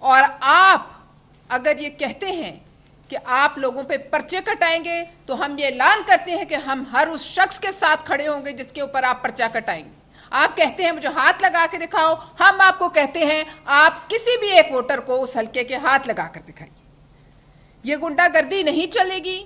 और आप अगर ये कहते हैं कि आप लोगों पे पर्चे कटाएंगे, तो हम ये ऐलान करते हैं कि हम हर उस शख्स के साथ खड़े होंगे जिसके ऊपर आप पर्चा कटाएंगे। आप कहते हैं मुझे हाथ लगा के दिखाओ, हम आपको कहते हैं आप किसी भी एक वोटर को उस हल्के के हाथ लगा कर दिखाइए। ये गुंडागर्दी नहीं चलेगी,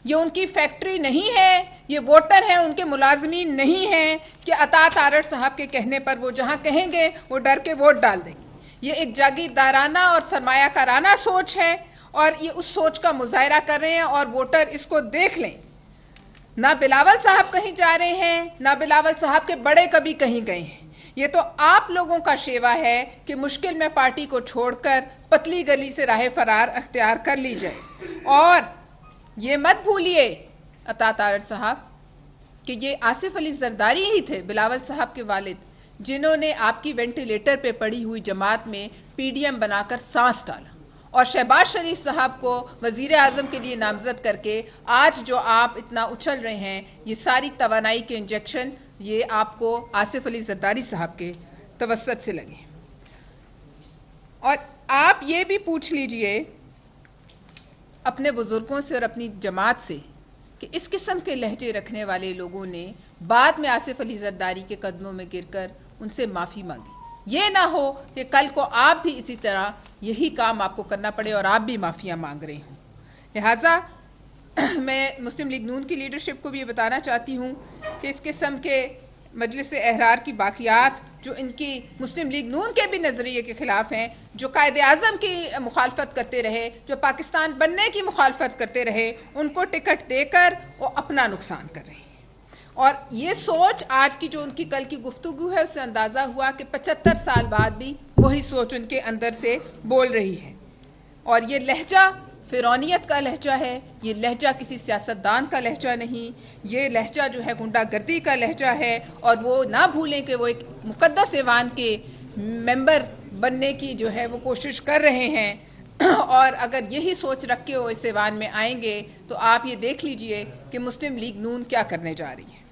ये उनकी फैक्ट्री नहीं है, ये वोटर हैं, उनके मुलाजमीन नहीं हैं कि अता तारड़ साहब के कहने पर वो जहां कहेंगे वो डर के वोट डाल देंगे। ये एक जागीरदाराना और सरमायाकाराना सोच है और ये उस सोच का मुजाहरा कर रहे हैं और वोटर इसको देख लें। ना बिलावल साहब कहीं जा रहे हैं, ना बिलावल साहब के बड़े कभी कहीं गए हैं। ये तो आप लोगों का शेवा है कि मुश्किल में पार्टी को छोड़कर पतली गली से राह फरार अख्तियार कर ली जाए। और ये मत भूलिए अता तारड़ साहब कि ये आसिफ अली जरदारी ही थे, बिलावल साहब के वालिद, जिन्होंने आपकी वेंटिलेटर पे पड़ी हुई जमात में पीडीएम बनाकर सांस डाला और शहबाज शरीफ साहब को वजीर आजम के लिए नामजद करके आज जो आप इतना उछल रहे हैं, ये सारी तवानाई के इंजेक्शन ये आपको आसिफ अली जरदारी साहब के तवस्सुत से लगे। और आप ये भी पूछ लीजिए अपने बुजुर्गों से और अपनी जमात से कि इस किस्म के लहजे रखने वाले लोगों ने बाद में आसिफ अली जरदारी के कदमों में गिरकर उनसे माफ़ी मांगी। ये ना हो कि कल को आप भी इसी तरह यही काम आपको करना पड़े और आप भी माफ़िया मांग रहे हों। लिहाजा मैं मुस्लिम लीग नून की लीडरशिप को भी ये बताना चाहती हूँ कि इस किस्म के मजलिस एहरार की बाक़ियात जो इनकी मुस्लिम लीग नून के भी नज़रिए के ख़िलाफ़ हैं, जो कायदे आज़म की मुखालफत करते रहे, जो पाकिस्तान बनने की मुखालफत करते रहे, उनको टिकट देकर वो अपना नुकसान कर रहे हैं। और ये सोच आज की जो उनकी कल की गुफ्तगू है उससे अंदाज़ा हुआ कि 75 साल बाद भी वही सोच उनके अंदर से बोल रही है। और ये लहजा फ़िरौनियत का लहजा है, ये लहजा किसी सियासतदान का लहजा नहीं, ये लहजा जो है गुंडागर्दी का लहजा है। और वो ना भूलें कि वो एक मुक़द्दस ऐवान के मेंबर बनने की जो है वो कोशिश कर रहे हैं। और अगर यही सोच रख के वो इस ऐवान में आएंगे तो आप ये देख लीजिए कि मुस्लिम लीग नून क्या करने जा रही है।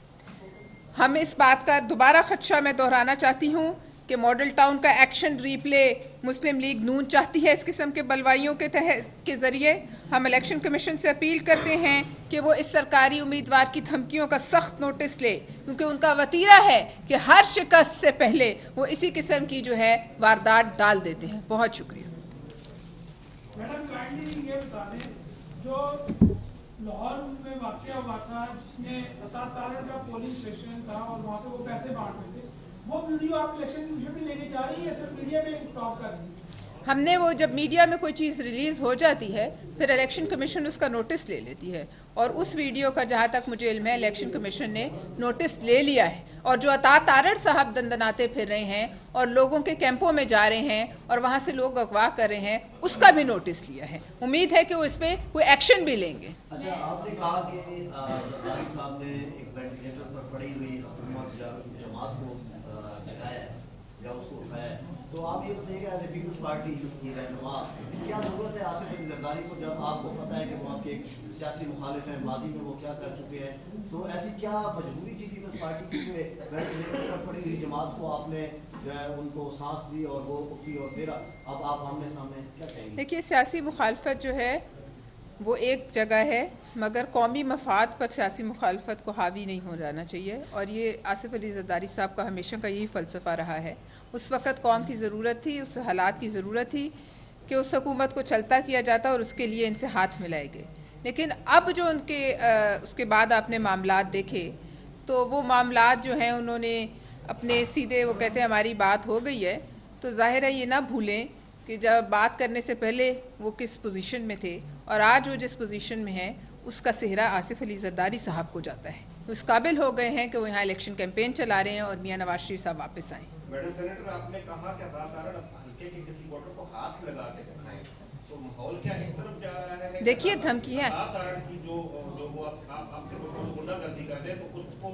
हम इस बात का दोबारा खदशा मैं दोहराना चाहती हूँ कि मॉडल टाउन का एक्शन रीप्ले मुस्लिम लीग नून चाहती है। इस किस्म के बलवाइयों के ज़रिए हम इलेक्शन कमीशन से अपील करते हैं कि वो इस सरकारी उम्मीदवार की धमकियों का सख्त नोटिस ले, क्योंकि उनका वतीरा है कि हर शिकस्त से पहले वो इसी किस्म की जो है वारदात डाल देते हैं। बहुत शुक्रिया। मैडम काइंडली ये बता दें, जो लाहौर में वाक़या हुआ था जिसमें अता तारड़ का पोलिंग स्टेशन था और वहाँ पे वो पैसे बांट रहे थे, वो वीडियो आप इलेक्शन कमीशन में लेके जा रही है, सिर्फ मीडिया में टॉक कर रही है? हमने वो जब मीडिया में कोई चीज़ रिलीज़ हो जाती है फिर इलेक्शन कमीशन उसका नोटिस ले लेती है और उस वीडियो का जहाँ तक मुझे इल्म है इलेक्शन कमीशन ने नोटिस ले लिया है। और जो अता तारड़ साहब दंदनाते फिर रहे हैं और लोगों के कैंपों में जा रहे हैं और वहाँ से लोग अगवा कर रहे हैं, उसका भी नोटिस लिया है। उम्मीद है कि वो इस पर कोई एक्शन भी लेंगे। अच्छा, आपने कहा कि जरदारी साहब ने एक वेंटिलेटर पर पड़ी हुई जमात को जगाया या उसको उठाया, तो आप ये बताइएगा एज ए पीपल्स पार्टी की रहनुमा क्या ज़रूरत है आसिफ अली जरदारी को, जब आपको पता है कि वो आपके एक सियासी मुखालिफ हैं, माजी में वो क्या कर चुके हैं, तो ऐसी क्या मजबूरी थी पीपल्स पार्टी की जो वेंटिलेटर पर पड़ी हुई जमात को आपने जो है उनको सांस दी और वो उठी और फिर अब आप आमने सामने क्या कहेंगे? देखिए, सियासी मुखालफत जो है वो एक जगह है, मगर कौमी मफाद पर सियासी मुखालफत को हावी नहीं हो जाना चाहिए। और ये आसिफ अली जरदारी साहब का हमेशा का यही फ़लसफ़ा रहा है। उस वक़्त कौम की ज़रूरत थी, उस हालात की ज़रूरत थी कि उस हुकूमत को चलता किया जाता और उसके लिए इनसे हाथ मिलाए गए। लेकिन अब जो उनके उसके बाद आपने मामलात देखे तो वो मामलात जो हैं उन्होंने अपने सीधे वो कहते हैं हमारी बात हो गई है, तो ज़ाहिर है ये ना भूलें कि जब बात करने से पहले वो किस पोजीशन में थे और आज वो जिस पोजीशन में है उसका सेहरा आसिफ अली जरदारी साहब को जाता है। उस काबिल हो गए हैं कि वो यहाँ इलेक्शन कैंपेन चला रहे हैं और मियां नवाज शरीफ साहब वापस आए। मैडम सेनेटर, आपने कहा कि अता तारड़ हल्के के किसी वोटर को हाथ लगा के दिखाएं, तो माहौल क्या इस तरफ जा रहा है? देखिए, धमकियां अता तारड़ की जो वो आपके वोटर को गुंडागर्दी कर रहे हैं, तो उसको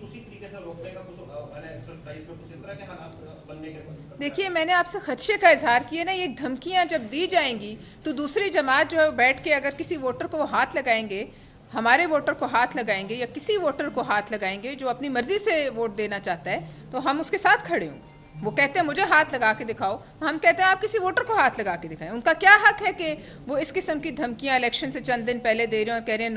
उसी तरीके से रोकने का कुछ 127 में कुछ इस तरह के हालात बनने के? देखिए, मैंने आपसे खदशे का इजहार किया ना, ये धमकियां जब दी जाएंगी तो दूसरी जमात जो है बैठ के अगर किसी वोटर को वो हाथ लगाएंगे, हमारे वोटर को हाथ लगाएंगे या किसी वोटर को हाथ लगाएंगे जो अपनी मर्जी से वोट देना चाहता है, तो हम उसके साथ खड़े होंगे। वो कहते हैं मुझे हाथ लगा के दिखाओ, हम कहते हैं आप किसी वोटर को हाथ लगा के दिखाएं। उनका क्या हक है कि वो इस किस्म की धमकियां इलेक्शन से चंद दिन पहले दे रहे हैं और कह रहे हैं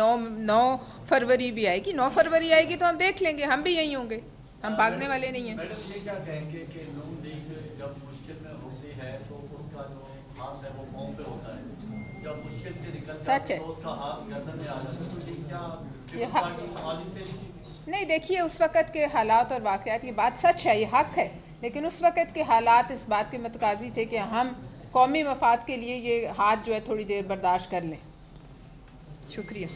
9 फरवरी भी आएगी। 9 फरवरी आएगी तो हम देख लेंगे, हम भी यहीं होंगे, हम भागने वाले नहीं हैं। मैडम ये क्या कहेंगे कि नून लीग जब मुश्किल में होती है तो उसका जो हाथ है वो पाँव पे होता है, जब मुश्किल से निकल सच है तो उसका हाथ गर्दन में आ जाता है, तो ये क्या ये पीपल्स पार्टी माली से नहीं, देखिए उस वक़्त के हालात और वाक़यात, ये बात सच है, ये हक है, लेकिन उस वक़्त के हालात इस बात के मतकाजी थे कि हम कौमी मफाद के लिए ये हाथ जो है थोड़ी देर बर्दाश्त कर लें। शुक्रिया।